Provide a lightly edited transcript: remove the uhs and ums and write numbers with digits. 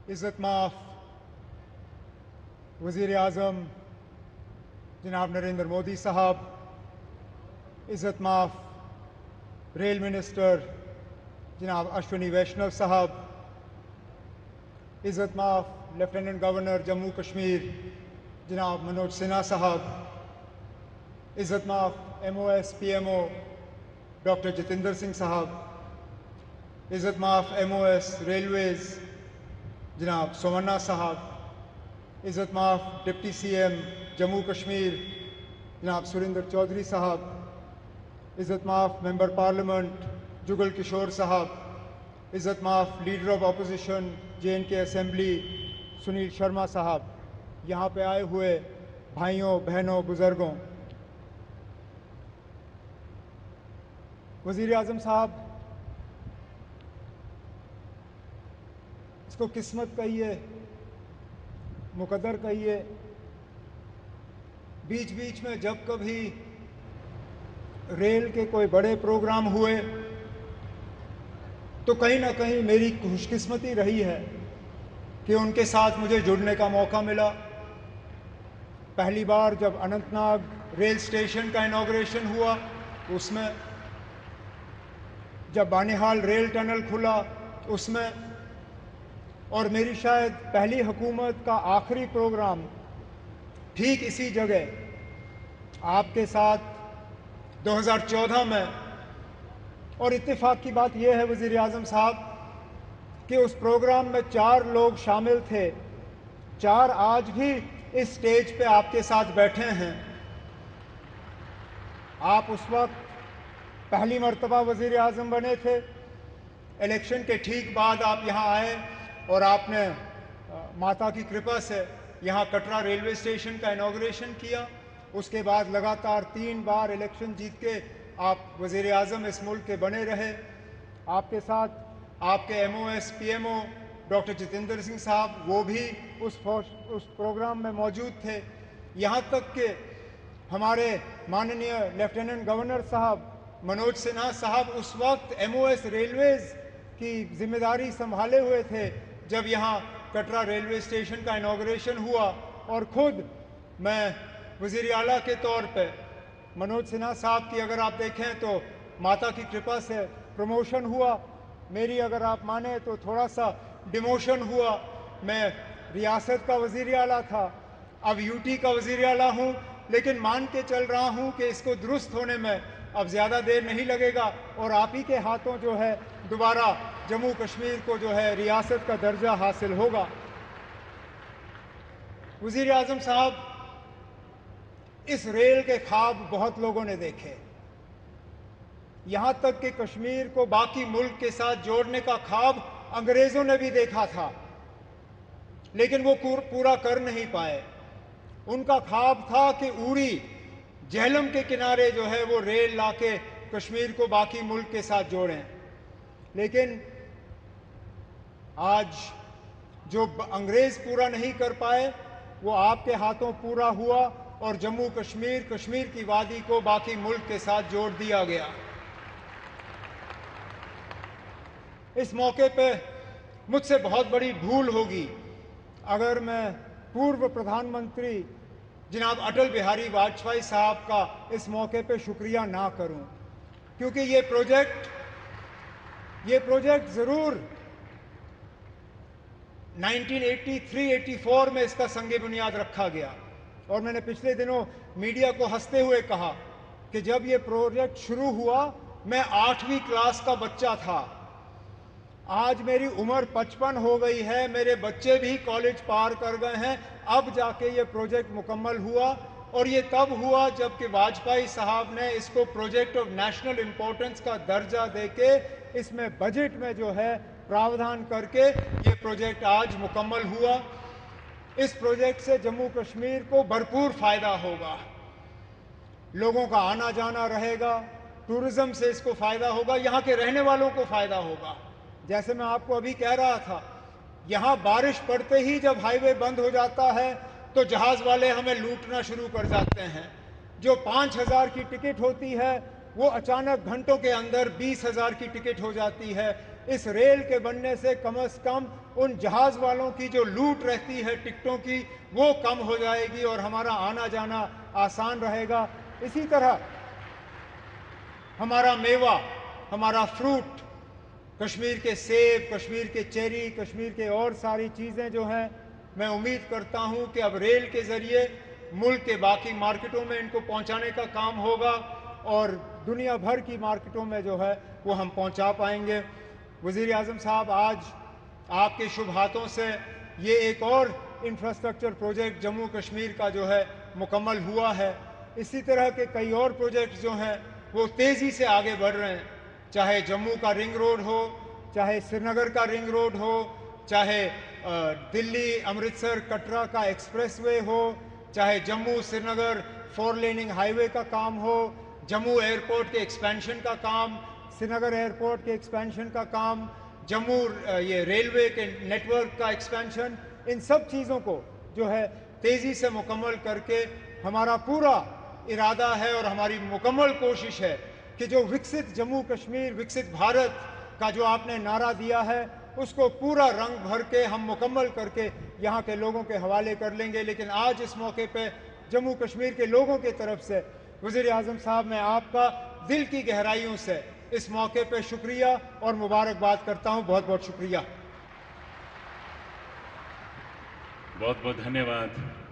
इज़्ज़त माफ़ वज़ीर आज़म जनाब नरेंद्र मोदी साहब, इज़्ज़त माफ़ रेल मिनिस्टर जनाब अश्विनी वैष्णव साहब, इज़्ज़त माफ़ लेफ्टिनेंट गवर्नर जम्मू कश्मीर जनाब मनोज सिन्हा साहब, इज़्ज़त माफ़ MOS PMO doctor Jitendra Singh साहब, इज़्ज़त माफ़ MOS रेलवेज़ जनाब सोमन्ना साहब, इज़्ज़त माफ़ डिप्टी CM जम्मू कश्मीर जनाब सुरेंद्र चौधरी साहब, इज़्ज़त माफ़ मेंबर पार्लियामेंट जुगल किशोर साहब, इज़्ज़त माफ़ leader of opposition JNK assembly Sunil Sharma साहब, यहाँ पे आए हुए भाइयों बहनों बुज़ुर्गों, वज़ीर आज़म साहब, इसको किस्मत कहिए, मुकद्दर कहिए, बीच बीच में जब कभी रेल के कोई बड़े प्रोग्राम हुए तो कहीं ना कहीं मेरी खुशकिस्मती रही है कि उनके साथ मुझे जुड़ने का मौका मिला। पहली बार जब अनंतनाग रेल स्टेशन का इनॉग्रेशन हुआ उसमें, जब बानिहाल रेल टनल खुला उसमें, और मेरी शायद पहली हुकूमत का आखिरी प्रोग्राम ठीक इसी जगह आपके साथ 2014 में। और इत्तेफाक की बात यह है वज़ीर आज़म साहब कि उस प्रोग्राम में 4 लोग शामिल थे, 4 आज भी इस स्टेज पे आपके साथ बैठे हैं। आप उस वक्त पहली मर्तबा वज़ीर आज़म बने थे, इलेक्शन के ठीक बाद आप यहाँ आए और आपने माता की कृपा से यहाँ कटरा रेलवे स्टेशन का इनॉग्रेशन किया। उसके बाद लगातार 3 बार इलेक्शन जीत के आप वज़ीर आज़म इस मुल्क के बने रहे। आपके साथ आपके MOS PMO doctor Jitendra Singh साहब, वो भी उस प्रोग्राम में मौजूद थे। यहाँ तक कि हमारे माननीय लेफ्टिनेंट गवर्नर साहब मनोज सिन्हा साहब उस वक्त MOS रेलवेज़ की जिम्मेदारी संभाले हुए थे जब यहाँ कटरा रेलवे स्टेशन का इनॉग्रेशन हुआ। और ख़ुद मैं वज़ीर आला के तौर पे मनोज सिन्हा साहब की अगर आप देखें तो माता की कृपा से प्रमोशन हुआ, मेरी अगर आप माने तो थोड़ा सा डिमोशन हुआ। मैं रियासत का वज़ीर आला था, अब UT का वज़ीर आला हूँ, लेकिन मान के चल रहा हूँ कि इसको दुरुस्त होने में अब ज़्यादा देर नहीं लगेगा और आप ही के हाथों जो है दोबारा जम्मू कश्मीर को जो है रियासत का दर्जा हासिल होगा। वज़ीर आज़म साहब, इस रेल के ख्वाब बहुत लोगों ने देखे, यहाँ तक कि कश्मीर को बाकी मुल्क के साथ जोड़ने का ख्वाब अंग्रेज़ों ने भी देखा था, लेकिन वो पूरा कर नहीं पाए। उनका ख्वाब था कि उड़ी झेलम के किनारे जो है वो रेल लाके कश्मीर को बाकी मुल्क के साथ जोड़ें, लेकिन आज जो अंग्रेज़ पूरा नहीं कर पाए वो आपके हाथों पूरा हुआ और जम्मू कश्मीर, कश्मीर की वादी को बाकी मुल्क के साथ जोड़ दिया गया। इस मौके पे मुझसे बहुत बड़ी भूल होगी अगर मैं पूर्व प्रधानमंत्री जनाब अटल बिहारी वाजपेयी साहब का इस मौके पे शुक्रिया ना करूं, क्योंकि ये प्रोजेक्ट ज़रूर 1983-84 में इसका संगे बुनियाद रखा गया। और मैंने पिछले दिनों मीडिया को हंसते हुए कहा कि जब ये प्रोजेक्ट शुरू हुआ मैं 8वीं क्लास का बच्चा था। आज मेरी उम्र 55 हो गई है, मेरे बच्चे भी कॉलेज पार कर गए हैं, अब जाके ये प्रोजेक्ट मुकम्मल हुआ। और ये तब हुआ जबकि वाजपेयी साहब ने इसको प्रोजेक्ट ऑफ नेशनल इम्पोर्टेंस का दर्जा देके इसमें बजट में जो है प्रावधान करके ये प्रोजेक्ट आज मुकम्मल हुआ। इस प्रोजेक्ट से जम्मू कश्मीर को भरपूर फ़ायदा होगा, लोगों का आना जाना रहेगा, टूरिज़्म से इसको फ़ायदा होगा, यहाँ के रहने वालों को फ़ायदा होगा। जैसे मैं आपको अभी कह रहा था, यहाँ बारिश पड़ते ही जब हाईवे बंद हो जाता है तो जहाज़ वाले हमें लूटना शुरू कर जाते हैं। जो 5,000 की टिकट होती है वो अचानक घंटों के अंदर 20,000 की टिकट हो जाती है। इस रेल के बनने से कम उन जहाज वालों की जो लूट रहती है टिकटों की, वो कम हो जाएगी और हमारा आना जाना आसान रहेगा। इसी तरह हमारा मेवा, हमारा फ्रूट, कश्मीर के सेब, कश्मीर के चेरी, कश्मीर के और सारी चीज़ें जो हैं, मैं उम्मीद करता हूं कि अब रेल के ज़रिए मुल्क के बाकी मार्केटों में इनको पहुंचाने का काम होगा और दुनिया भर की मार्केटों में जो है वो हम पहुंचा पाएंगे। वज़ीर आज़म साहब, आज आपके शुभ हाथों से ये एक और इंफ्रास्ट्रक्चर प्रोजेक्ट जम्मू कश्मीर का जो है मुकम्मल हुआ है। इसी तरह के कई और प्रोजेक्ट्स जो हैं वो तेज़ी से आगे बढ़ रहे हैं, चाहे जम्मू का रिंग रोड हो, चाहे श्रीनगर का रिंग रोड हो, चाहे दिल्ली अमृतसर कटरा का एक्सप्रेसवे हो, चाहे जम्मू श्रीनगर 4 लेनिंग हाईवे का काम हो, जम्मू एयरपोर्ट के एक्सपेंशन का काम, श्रीनगर एयरपोर्ट के एक्सपेंशन का काम, जम्मू ये रेलवे के नेटवर्क का एक्सपेंशन, इन सब चीज़ों को जो है तेज़ी से मुकम्मल करके हमारा पूरा इरादा है और हमारी मुकम्मल कोशिश है कि जो विकसित जम्मू कश्मीर, विकसित भारत का जो आपने नारा दिया है, उसको पूरा रंग भर के हम मुकम्मल करके यहाँ के लोगों के हवाले कर लेंगे। लेकिन आज इस मौके पे जम्मू कश्मीर के लोगों की तरफ से वज़ीर आज़म साहब, मैं आपका दिल की गहराइयों से इस मौके पे शुक्रिया और मुबारकबाद करता हूँ। बहुत बहुत शुक्रिया। बहुत बहुत धन्यवाद।